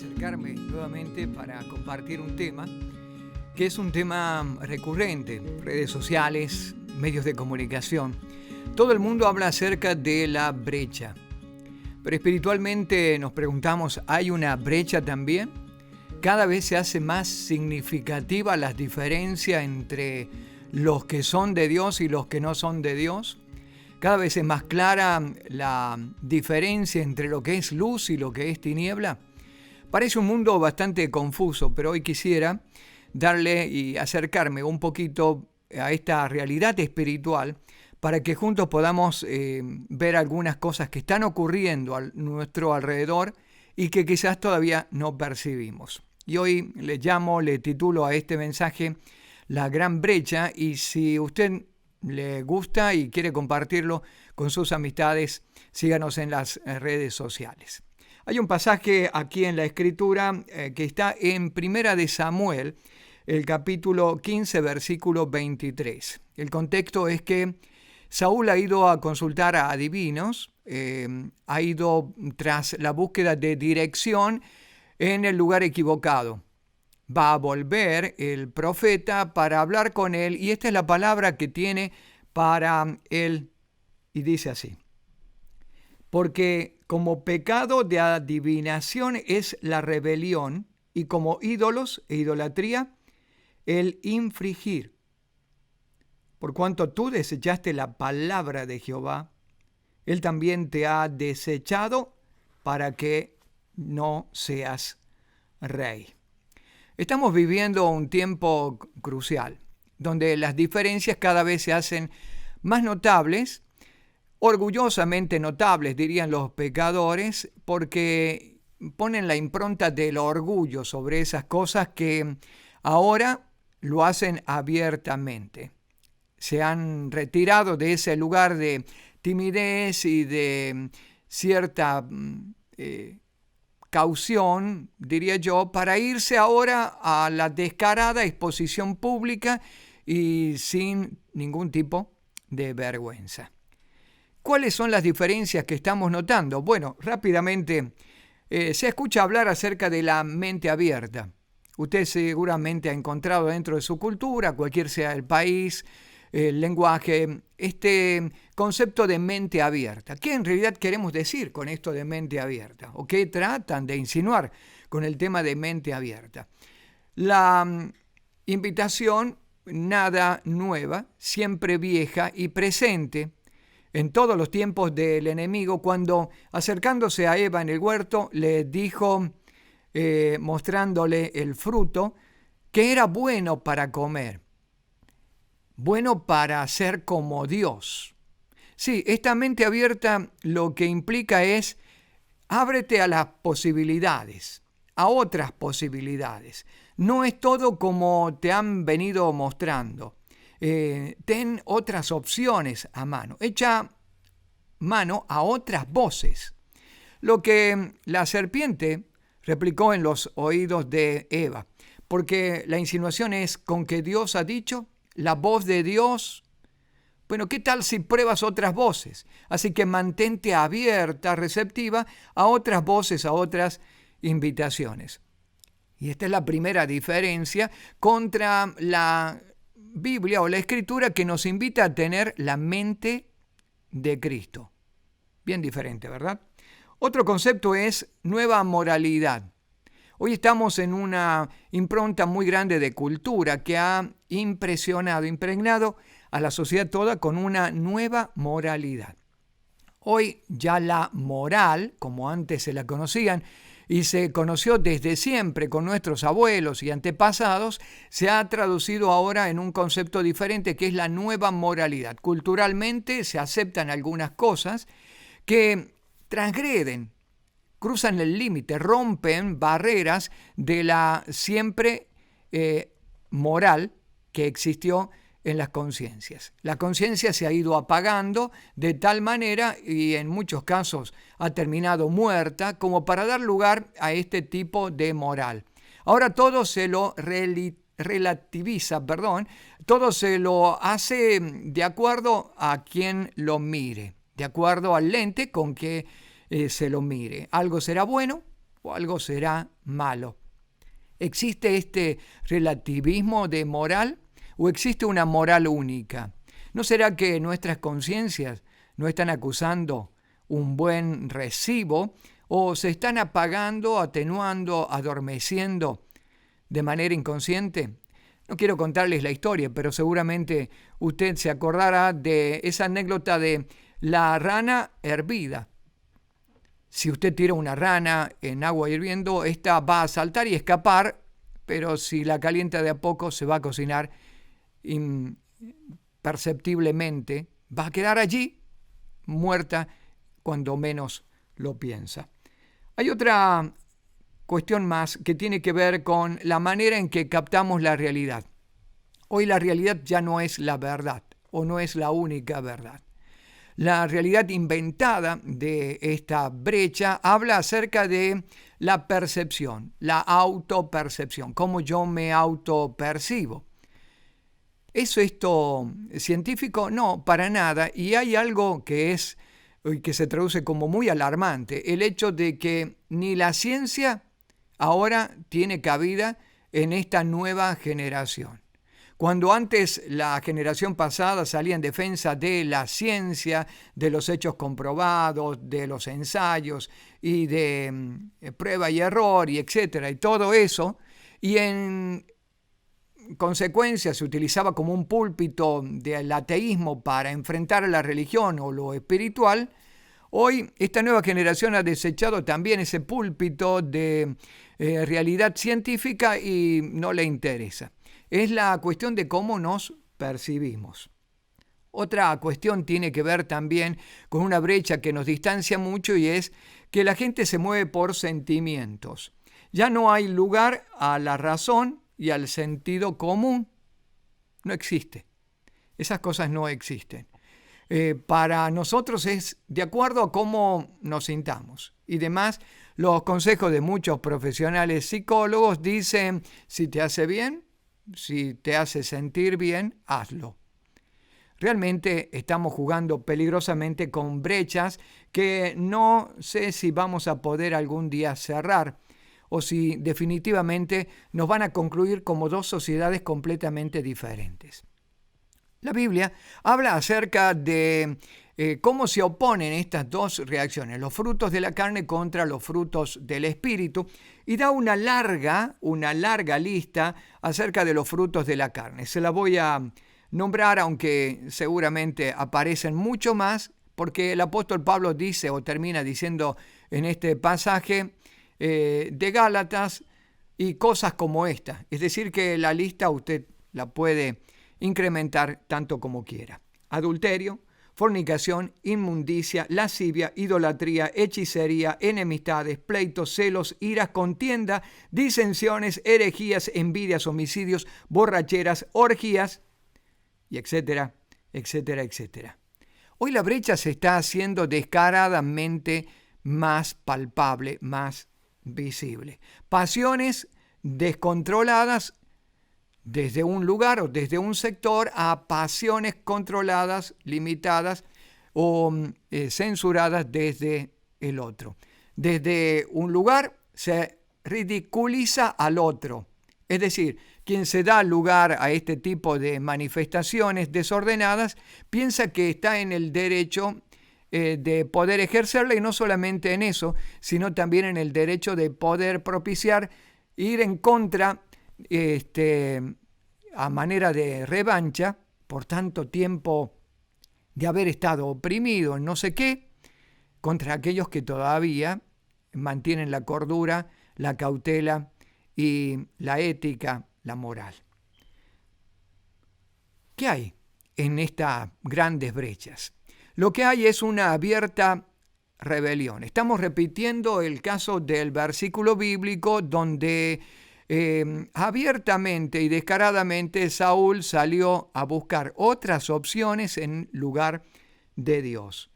acercarme nuevamente para compartir un tema que es un tema recurrente, redes sociales, medios de comunicación. Todo el mundo habla acerca de la brecha, pero espiritualmente nos preguntamos, ¿hay una brecha también? Cada vez se hace más significativa la diferencia entre los que son de Dios y los que no son de Dios. Cada vez es más clara la diferencia entre lo que es luz y lo que es tiniebla. Parece un mundo bastante confuso, pero hoy quisiera darle y acercarme un poquito a esta realidad espiritual para que juntos podamos ver algunas cosas que están ocurriendo a nuestro alrededor y que quizás todavía no percibimos. Y hoy le titulo a este mensaje La Gran Brecha, y si usted le gusta y quiere compartirlo con sus amistades, síganos en las redes sociales. Hay un pasaje aquí en la Escritura que está en Primera de Samuel, el capítulo 15, versículo 23. El contexto es que Saúl ha ido a consultar a adivinos, ha ido tras la búsqueda de dirección en el lugar equivocado. Va a volver el profeta para hablar con él, y esta es la palabra que tiene para él, y dice así: porque como pecado de adivinación es la rebelión, y como ídolos e idolatría el infringir. Por cuanto tú desechaste la palabra de Jehová, él también te ha desechado para que no seas rey. Estamos viviendo un tiempo crucial, donde las diferencias cada vez se hacen más notables, orgullosamente notables, dirían los pecadores, porque ponen la impronta del orgullo sobre esas cosas que ahora lo hacen abiertamente. Se han retirado de ese lugar de timidez y de cierta caución, diría yo, para irse ahora a la descarada exposición pública y sin ningún tipo de vergüenza. ¿Cuáles son las diferencias que estamos notando? Bueno, rápidamente se escucha hablar acerca de la mente abierta. Usted seguramente ha encontrado dentro de su cultura, cualquier sea el país, el lenguaje, este concepto de mente abierta. ¿Qué en realidad queremos decir con esto de mente abierta? ¿O qué tratan de insinuar con el tema de mente abierta? La invitación, nada nueva, siempre vieja y presente en todos los tiempos del enemigo, cuando acercándose a Eva en el huerto le dijo, mostrándole el fruto, que era bueno para comer, bueno para ser como Dios. Sí, esta mente abierta lo que implica es ábrete a las posibilidades, a otras posibilidades. No es todo como te han venido mostrando. Ten otras opciones a mano. Echa mano a otras voces. Lo que la serpiente replicó en los oídos de Eva, porque la insinuación es con que Dios ha dicho, la voz de Dios. Bueno, ¿qué tal si pruebas otras voces? Así que mantente abierta, receptiva a otras voces, a otras invitaciones. Y esta es la primera diferencia contra la Biblia o la Escritura, que nos invita a tener la mente de Cristo. Bien diferente, ¿verdad? Otro concepto es nueva moralidad. Hoy estamos en una impronta muy grande de cultura que ha impregnado a la sociedad toda con una nueva moralidad. Hoy ya la moral, como antes se la conocían, y se conoció desde siempre con nuestros abuelos y antepasados, se ha traducido ahora en un concepto diferente que es la nueva moralidad. Culturalmente se aceptan algunas cosas que transgreden, cruzan el límite, rompen barreras de la siempre moral que existió en las conciencias. La conciencia se ha ido apagando de tal manera, y en muchos casos ha terminado muerta, como para dar lugar a este tipo de moral. Ahora todo se lo relativiza, todo se lo hace de acuerdo a quien lo mire, de acuerdo al lente con que se lo mire. Algo será bueno, o algo será malo. ¿Existe este relativismo de moral o existe una moral única? ¿No será que nuestras conciencias no están acusando un buen recibo o se están apagando, atenuando, adormeciendo de manera inconsciente? No quiero contarles la historia, pero seguramente usted se acordará de esa anécdota de la rana hervida. Si usted tira una rana en agua hirviendo, esta va a saltar y escapar, pero si la calienta de a poco se va a cocinar imperceptiblemente, va a quedar allí muerta cuando menos lo piensa. Hay otra cuestión más que tiene que ver con la manera en que captamos la realidad. Hoy la realidad ya no es la verdad o no es la única verdad. La realidad inventada de esta brecha habla acerca de la percepción, la autopercepción, cómo yo me autopercibo. ¿Es esto científico? No, para nada. Y hay algo que se traduce como muy alarmante, el hecho de que ni la ciencia ahora tiene cabida en esta nueva generación. Cuando antes la generación pasada salía en defensa de la ciencia, de los hechos comprobados, de los ensayos y de prueba y error y etcétera, y todo eso, y en consecuencia se utilizaba como un púlpito del ateísmo para enfrentar a la religión o lo espiritual, hoy esta nueva generación ha desechado también ese púlpito de realidad científica y no le interesa. Es la cuestión de cómo nos percibimos. Otra cuestión tiene que ver también con una brecha que nos distancia mucho y es que la gente se mueve por sentimientos. Ya no hay lugar a la razón y al sentido común. No existe. Esas cosas no existen. Para nosotros es de acuerdo a cómo nos sintamos. Y demás, los consejos de muchos profesionales psicólogos dicen, si te hace bien, si te hace sentir bien, hazlo. Realmente estamos jugando peligrosamente con brechas que no sé si vamos a poder algún día cerrar o si definitivamente nos van a concluir como dos sociedades completamente diferentes. La Biblia habla acerca de cómo se oponen estas dos reacciones, los frutos de la carne contra los frutos del Espíritu, y da una larga lista acerca de los frutos de la carne. Se la voy a nombrar, aunque seguramente aparecen mucho más, porque el apóstol Pablo dice o termina diciendo en este pasaje de Gálatas y cosas como esta. Es decir, que la lista usted la puede incrementar tanto como quiera. Adulterio, fornicación, inmundicia, lascivia, idolatría, hechicería, enemistades, pleitos, celos, iras, contienda, disensiones, herejías, envidias, homicidios, borracheras, orgías, y etcétera, etcétera, etcétera. Hoy la brecha se está haciendo descaradamente más palpable, más visible. Pasiones descontroladas desde un lugar o desde un sector a pasiones controladas, limitadas o censuradas desde el otro. Desde un lugar se ridiculiza al otro. Es decir, quien se da lugar a este tipo de manifestaciones desordenadas piensa que está en el derecho de poder ejercerla, y no solamente en eso, sino también en el derecho de poder propiciar, ir en contra a manera de revancha por tanto tiempo de haber estado oprimido en no sé qué, contra aquellos que todavía mantienen la cordura, la cautela y la ética, la moral. ¿Qué hay en estas grandes brechas? Lo que hay es una abierta rebelión. Estamos repitiendo el caso del versículo bíblico donde abiertamente y descaradamente Saúl salió a buscar otras opciones en lugar de Dios.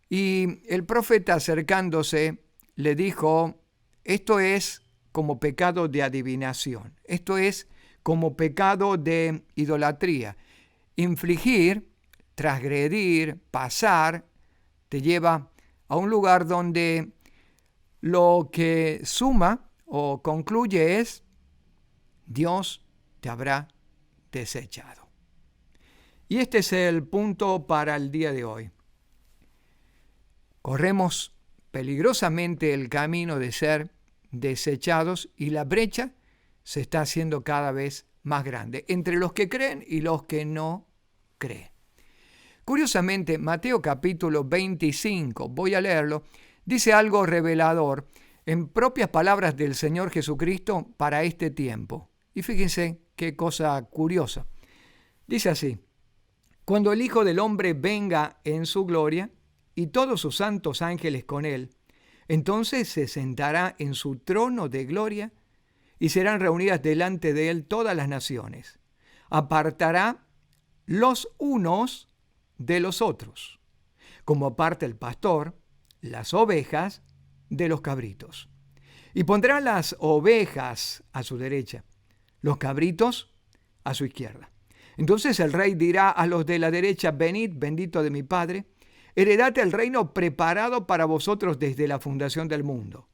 Y el profeta, acercándose, le dijo, esto es como pecado de adivinación, esto es como pecado de idolatría. Infligir, transgredir, pasar, te lleva a un lugar donde lo que suma o concluye es: Dios te habrá desechado. Y este es el punto para el día de hoy. Corremos peligrosamente el camino de ser desechados y la brecha se está haciendo cada vez más grande entre los que creen y los que no creen. Curiosamente, Mateo capítulo 25, voy a leerlo, dice algo revelador en propias palabras del Señor Jesucristo para este tiempo. Y fíjense qué cosa curiosa. Dice así: cuando el Hijo del Hombre venga en su gloria y todos sus santos ángeles con él, entonces se sentará en su trono de gloria y serán reunidas delante de él todas las naciones. Apartará los unos de los otros, como aparta el pastor las ovejas de los cabritos. Y pondrá las ovejas a su derecha, los cabritos a su izquierda. Entonces el rey dirá a los de la derecha: venid, bendito de mi Padre, heredad el reino preparado para vosotros desde la fundación del mundo.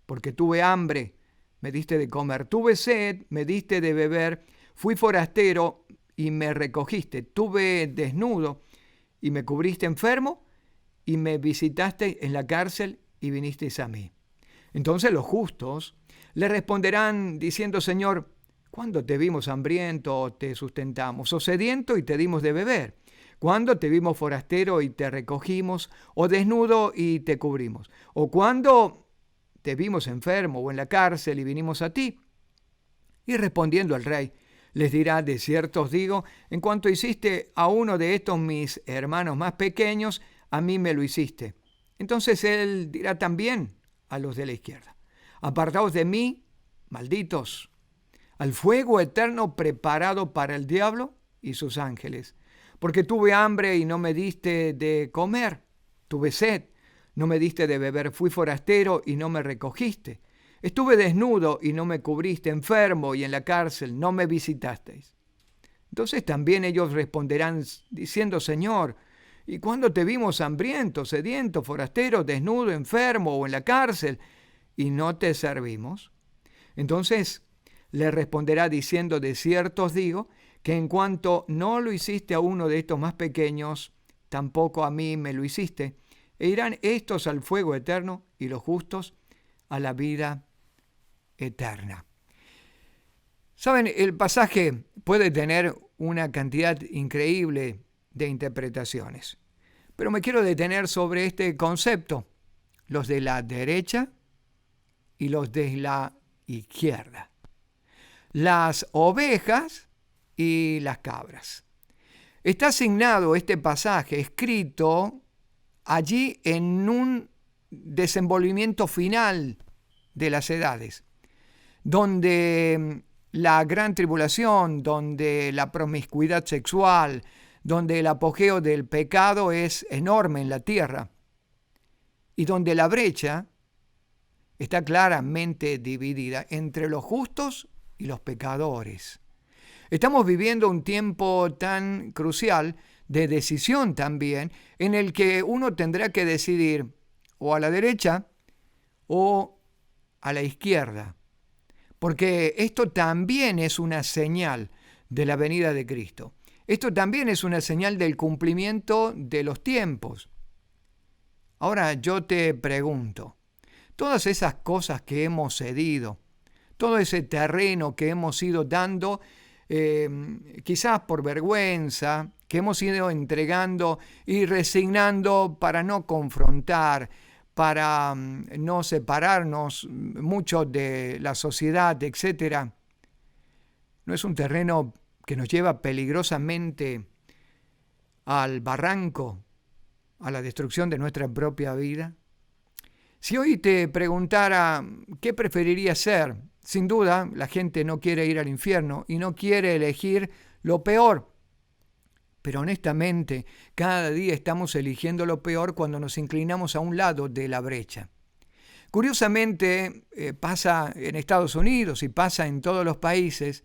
Porque tuve hambre, me diste de comer; tuve sed, me diste de beber; fui forastero y me recogiste; tuve desnudo y me cubriste; enfermo y me visitaste; en la cárcel y vinisteis a mí. Entonces los justos le responderán diciendo: Señor, ¿cuándo te vimos hambriento, te sustentamos, o sediento y te dimos de beber? ¿Cuándo te vimos forastero y te recogimos, o desnudo y te cubrimos? ¿O cuándo te vimos enfermo o en la cárcel y vinimos a ti? Y respondiendo el rey, les dirá: de cierto os digo, en cuanto hiciste a uno de estos mis hermanos más pequeños, a mí me lo hiciste. Entonces él dirá también a los de la izquierda: apartaos de mí, malditos, al fuego eterno preparado para el diablo y sus ángeles. Porque tuve hambre y no me diste de comer; tuve sed, no me diste de beber; fui forastero y no me recogiste; estuve desnudo y no me cubriste; enfermo y en la cárcel no me visitasteis. Entonces también ellos responderán diciendo: Señor, ¿y cuándo te vimos hambriento, sediento, forastero, desnudo, enfermo o en la cárcel y no te servimos? Entonces le responderá diciendo: de cierto os digo, que en cuanto no lo hiciste a uno de estos más pequeños, tampoco a mí me lo hiciste. E irán estos al fuego eterno y los justos a la vida eterna. Saben, el pasaje puede tener una cantidad increíble de interpretaciones, pero me quiero detener sobre este concepto: los de la derecha y los de la izquierda, las ovejas y las cabras. Está asignado este pasaje, escrito allí en un desenvolvimiento final de las edades, donde la gran tribulación, donde la promiscuidad sexual, donde el apogeo del pecado es enorme en la tierra y donde la brecha está claramente dividida entre los justos y los pecadores. Estamos viviendo un tiempo tan crucial de decisión también, en el que uno tendrá que decidir o a la derecha o a la izquierda, porque esto también es una señal de la venida de Cristo. Esto también es una señal del cumplimiento de los tiempos. Ahora yo te pregunto, todas esas cosas que hemos cedido, todo ese terreno que hemos ido dando, quizás por vergüenza, que hemos ido entregando y resignando para no confrontar, para no separarnos mucho de la sociedad, etc. ¿No es un terreno que nos lleva peligrosamente al barranco, a la destrucción de nuestra propia vida? Si hoy te preguntara qué preferirías ser, sin duda la gente no quiere ir al infierno y no quiere elegir lo peor. Pero honestamente, cada día estamos eligiendo lo peor cuando nos inclinamos a un lado de la brecha. Curiosamente, pasa en Estados Unidos y pasa en todos los países,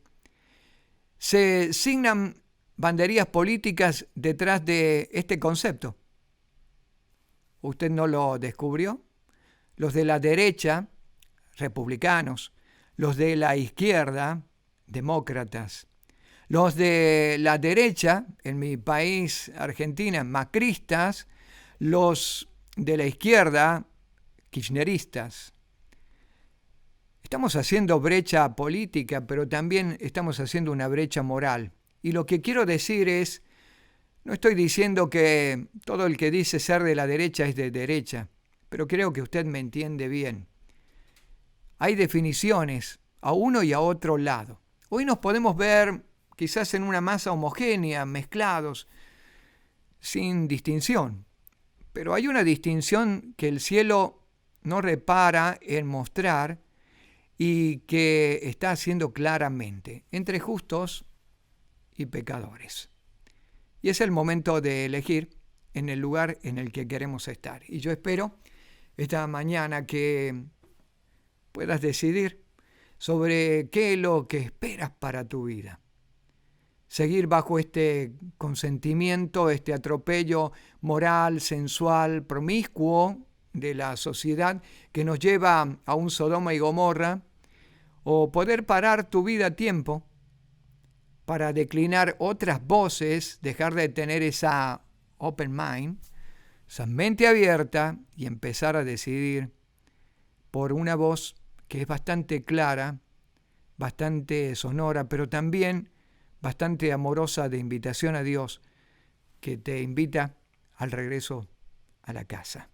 se signan banderías políticas detrás de este concepto. ¿Usted no lo descubrió? los de la derecha, republicanos, los de la izquierda, demócratas, los de la derecha, en mi país, Argentina, macristas, los de la izquierda, kirchneristas. Estamos haciendo brecha política, pero también estamos haciendo una brecha moral. Y lo que quiero decir es, no estoy diciendo que todo el que dice ser de la derecha es de derecha, pero creo que usted me entiende bien. Hay definiciones a uno y a otro lado. Hoy nos podemos ver quizás en una masa homogénea, mezclados, sin distinción. Pero hay una distinción que el cielo no repara en mostrar y que está haciendo claramente entre justos y pecadores. Y es el momento de elegir en el lugar en el que queremos estar. Y yo espero esta mañana que puedas decidir sobre qué es lo que esperas para tu vida. Seguir bajo este consentimiento, este atropello moral, sensual, promiscuo de la sociedad que nos lleva a un Sodoma y Gomorra, o poder parar tu vida a tiempo para declinar otras voces, dejar de tener esa open mind, esa mente abierta y empezar a decidir por una voz que es bastante clara, bastante sonora, pero también bastante amorosa de invitación a Dios, que te invita al regreso a la casa.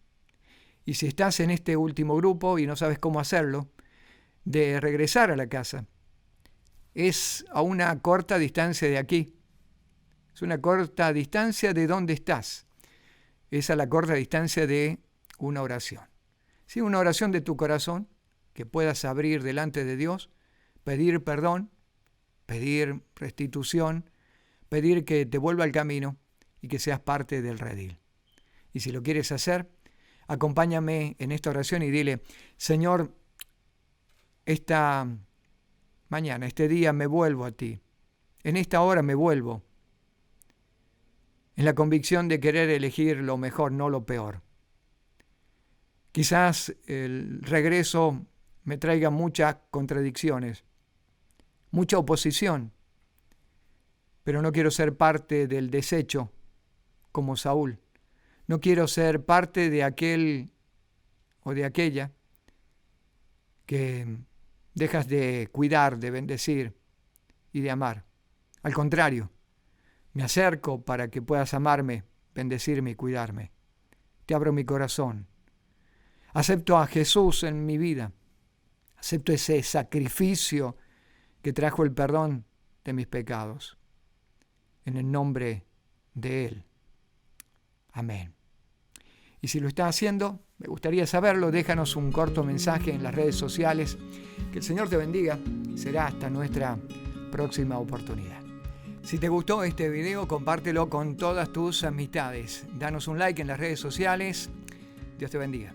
Y si estás en este último grupo y no sabes cómo hacerlo, de regresar a la casa, es a una corta distancia de aquí. Es una corta distancia de donde estás. Es a la corta distancia de una oración. Sí, una oración de tu corazón que puedas abrir delante de Dios, pedir perdón, pedir restitución, pedir que te vuelva al camino y que seas parte del redil. Y si lo quieres hacer, acompáñame en esta oración y dile: Señor, esta mañana, este día me vuelvo a ti. En esta hora me vuelvo. En la convicción de querer elegir lo mejor, no lo peor. Quizás el regreso me traiga muchas contradicciones, mucha oposición, pero no quiero ser parte del desecho como Saúl. No quiero ser parte de aquel o de aquella que dejas de cuidar, de bendecir y de amar. Al contrario, me acerco para que puedas amarme, bendecirme y cuidarme. Te abro mi corazón. Acepto a Jesús en mi vida. Acepto ese sacrificio que trajo el perdón de mis pecados. En el nombre de Él. Amén. Y si lo estás haciendo, me gustaría saberlo. Déjanos un corto mensaje en las redes sociales. Que el Señor te bendiga y será hasta nuestra próxima oportunidad. Si te gustó este video, compártelo con todas tus amistades. Danos un like en las redes sociales. Dios te bendiga.